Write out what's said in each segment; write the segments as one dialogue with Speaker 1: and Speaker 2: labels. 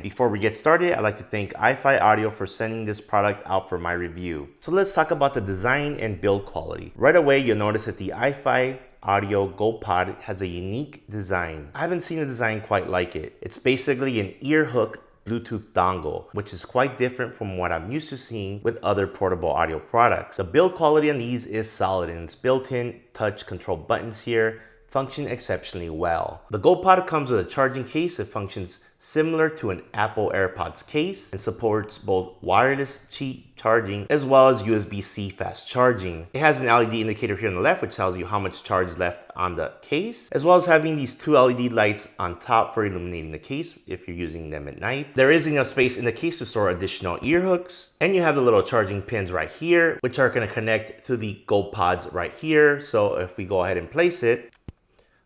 Speaker 1: And before we get started, I'd like to thank iFi Audio for sending this product out for my review. So let's talk about the design and build quality. Right away, you'll notice that the iFi Audio GoPod has a unique design. I haven't seen a design quite like it. It's basically an ear hook Bluetooth dongle, which is quite different from what I'm used to seeing with other portable audio products. The build quality on these is solid, and its built-in touch control buttons here function exceptionally well. The GoPod comes with a charging case that functions similar to an Apple AirPods case and supports both wireless Qi charging as well as USB-C fast charging. It has an LED indicator here on the left which tells you how much charge is left on the case, as well as having these two LED lights on top for illuminating the case if you're using them at night. There is enough space in the case to store additional ear hooks, and you have the little charging pins right here which are going to connect to the GoPods right here. So if we go ahead and place it,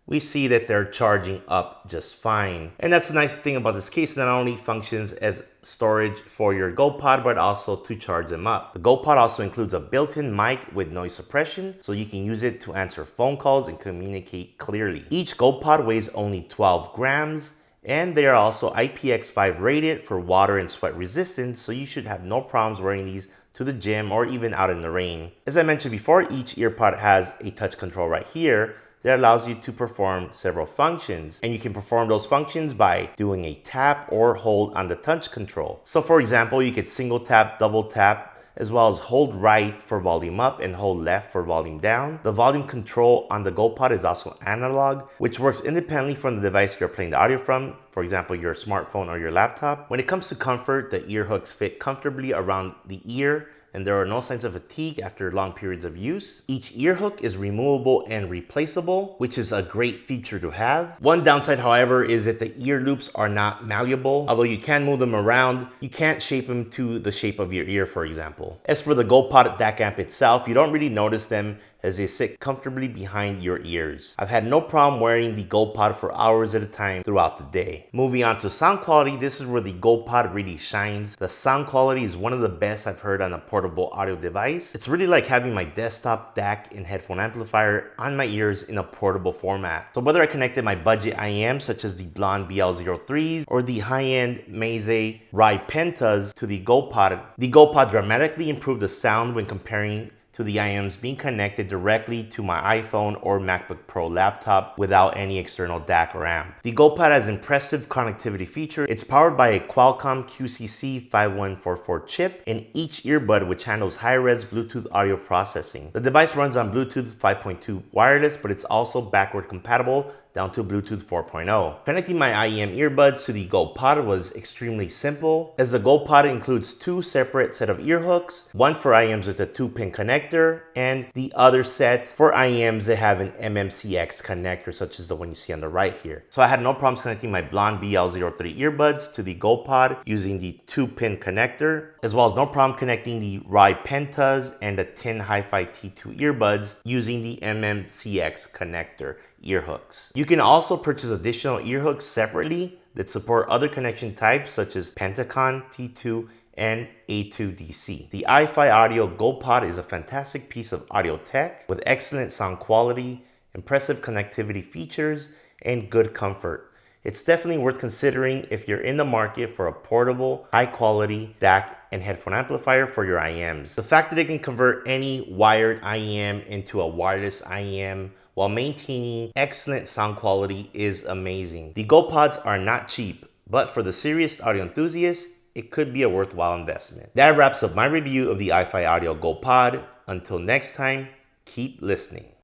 Speaker 1: we see that they're charging up just fine. And that's the nice thing about this case. It not only functions as storage for your GoPod, but also to charge them up. The GoPod also includes a built-in mic with noise suppression, so you can use it to answer phone calls and communicate clearly. Each GoPod weighs only 12 grams, and they are also IPX5 rated for water and sweat resistance, so you should have no problems wearing these to the gym or even out in the rain. As I mentioned before, each earpod has a touch control right here that allows you to perform several functions, and you can perform those functions by doing a tap or hold on the touch control. So for example, you could single tap, double tap, as well as hold right for volume up and hold left for volume down. The volume control on the GoPod is also analog, which works independently from the device you're playing the audio from, for example, your smartphone or your laptop. When it comes to comfort, the ear hooks fit comfortably around the ear, and there are no signs of fatigue after long periods of use. Each ear hook is removable and replaceable, which is a great feature to have. One downside, however, is that the ear loops are not malleable. Although you can move them around, you can't shape them to the shape of your ear, for example. As for the GoPod DAC amp itself, you don't really notice them as they sit comfortably behind your ears. I've had no problem wearing the GoPod for hours at a time throughout the day. Moving on to sound quality, this is where the GoPod really shines. The sound quality is one of the best I've heard on a portable audio device. It's really like having my desktop DAC and headphone amplifier on my ears in a portable format. So whether I connected my budget IEMs such as the Blonde BL03s or the high-end Meze Rai Pentas to the GoPod dramatically improved the sound when comparing to the IEMs being connected directly to my iPhone or MacBook Pro laptop without any external DAC or amp. The GoPod has impressive connectivity feature. It's powered by a Qualcomm QCC 5144 chip in each earbud, which handles high-res Bluetooth audio processing. The device runs on Bluetooth 5.2 wireless, but it's also backward compatible down to Bluetooth 4.0. Connecting my IEM earbuds to the GoPod was extremely simple, as the GoPod includes two separate set of ear hooks, one for IEMs with a 2-pin connector, and the other set for IEMs that have an MMCX connector, such as the one you see on the right here. So I had no problems connecting my Blonde BL03 earbuds to the GoPod using the 2-pin connector, as well as no problem connecting the Rai Pentas and the Tin Hi-Fi T2 earbuds using the MMCX connector ear hooks. You can also purchase additional ear hooks separately that support other connection types such as Pentacon, T2, and A2DC. The iFi Audio GoPod is a fantastic piece of audio tech with excellent sound quality, impressive connectivity features, and good comfort. It's definitely worth considering if you're in the market for a portable, high-quality DAC and headphone amplifier for your IEMs. The fact that it can convert any wired IEM into a wireless IEM while maintaining excellent sound quality is amazing. The GoPods are not cheap, but for the serious audio enthusiast, it could be a worthwhile investment. That wraps up my review of the iFi Audio GoPod. Until next time, keep listening.